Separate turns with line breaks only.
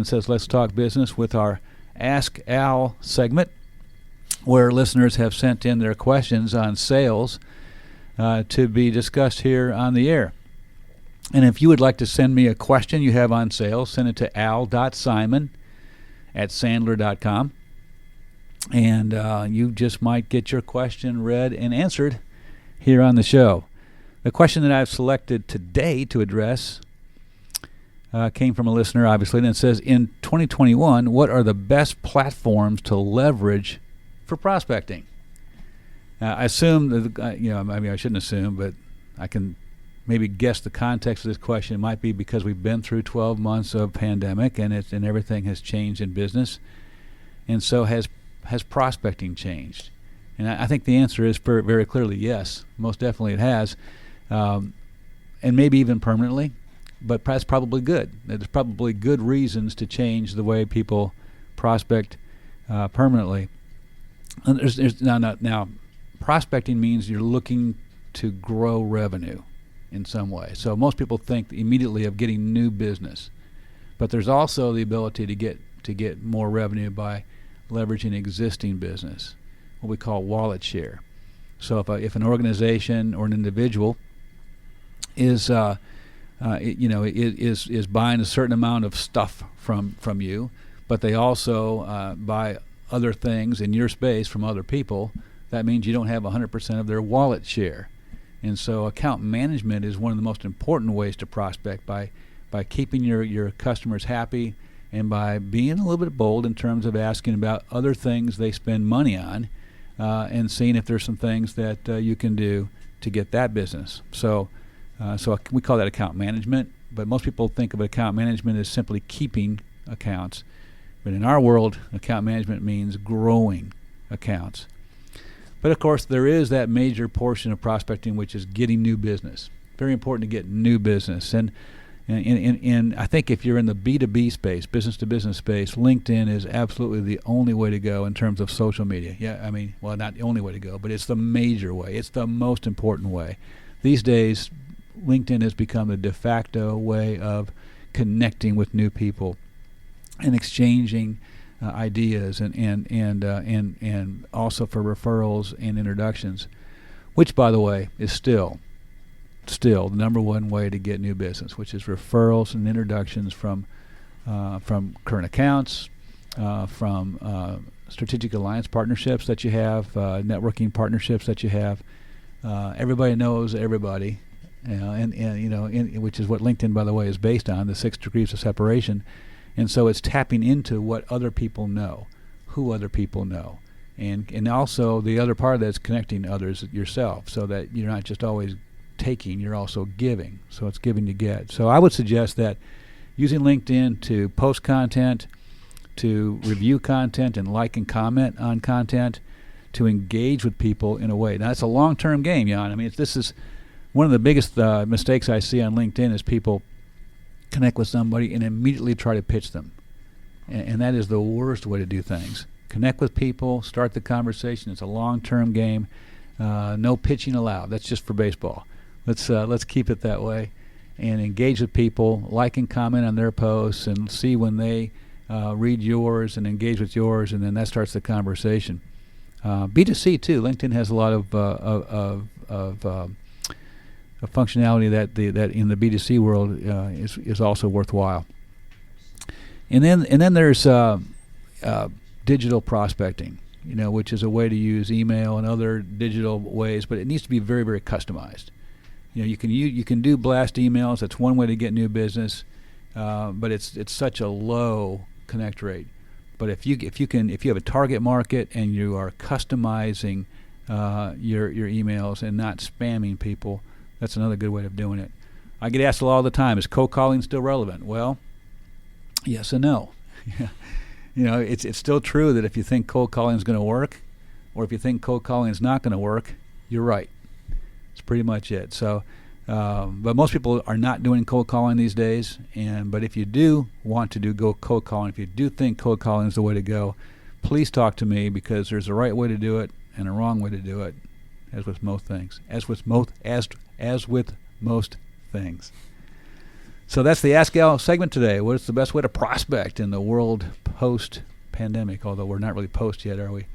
Simon Says Let's Talk Business with our Ask Al segment, where listeners have sent in their questions on sales to be discussed here on the air. And if you would like to send me a question you have on sales, send it to al.simon@sandler.com. And you just might get your question read and answered here on the show. The question that I've selected today to address came from a listener, obviously, and it says, in 2021, what are the best platforms to leverage for prospecting? I assume that, maybe I shouldn't assume, but I can maybe guess the context of this question. It might be because we've been through 12 months of pandemic and everything has changed in business, and so has prospecting changed? And I think the answer is very clearly yes. Most definitely it has, and maybe even permanently, but that's probably good. There's probably good reasons to change the way people prospect permanently. And now, prospecting means you're looking to grow revenue in some way. So most people think immediately of getting new business, but there's also the ability to get more revenue by leveraging existing business, what we call wallet share. So if an organization or an individual is buying a certain amount of stuff from you, but they also buy other things in your space from other people, that means you don't have 100% of their wallet share. And so account management is one of the most important ways to prospect, by keeping your customers happy and by being a little bit bold in terms of asking about other things they spend money on, and seeing if there's some things that you can do to get that business. So we call that account management, but most people think of account management as simply keeping accounts. But in our world, account management means growing accounts. But of course, there is that major portion of prospecting, which is getting new business. Very important to get new business. And I think if you're in the B2B space, business-to-business space, LinkedIn is absolutely the only way to go in terms of social media. Not the only way to go, but it's the major way. It's the most important way. These days, LinkedIn has become the de facto way of connecting with new people and exchanging ideas and also for referrals and introductions, which, by the way, is still the number one way to get new business, which is referrals and introductions from current accounts, from strategic alliance partnerships that you have, networking partnerships that you have. Everybody knows everybody, which is what LinkedIn, by the way, is based on, the 6 degrees of separation. And so it's tapping into what other people know, who other people know. And also the other part of that is connecting others yourself, so that you're not just always taking, you're also giving. So it's giving to get. So I would suggest that using LinkedIn to post content, to review content and like and comment on content, to engage with people in a way. Now, it's a long-term game, Jan. I mean, this is one of the biggest mistakes I see on LinkedIn is people connect with somebody and immediately try to pitch them. And that is the worst way to do things. Connect with people, start the conversation. It's a long-term game. No pitching allowed. That's just for baseball. Let's keep it that way, and engage with people, like and comment on their posts, and see when they read yours and engage with yours, and then that starts the conversation. B2C too. LinkedIn has a lot of functionality that in the B2C world is also worthwhile. And then there's digital prospecting, which is a way to use email and other digital ways, but it needs to be very, very customized. You can do blast emails. That's one way to get new business, but it's such a low connect rate. But if you have a target market and you are customizing your emails and not spamming people, that's another good way of doing it. I get asked all the time, is cold calling still relevant? Well, yes and no. It's still true that if you think cold calling is going to work, or if you think cold calling is not going to work, you're right. It's pretty much it. So, but most people are not doing cold calling these days. But if you do want to go cold calling, if you do think cold calling is the way to go, please talk to me, because there's a right way to do it and a wrong way to do it, as with most things. As with most things. So that's the Ask Al segment today. What's the best way to prospect in the world post-pandemic? Although we're not really post yet, are we?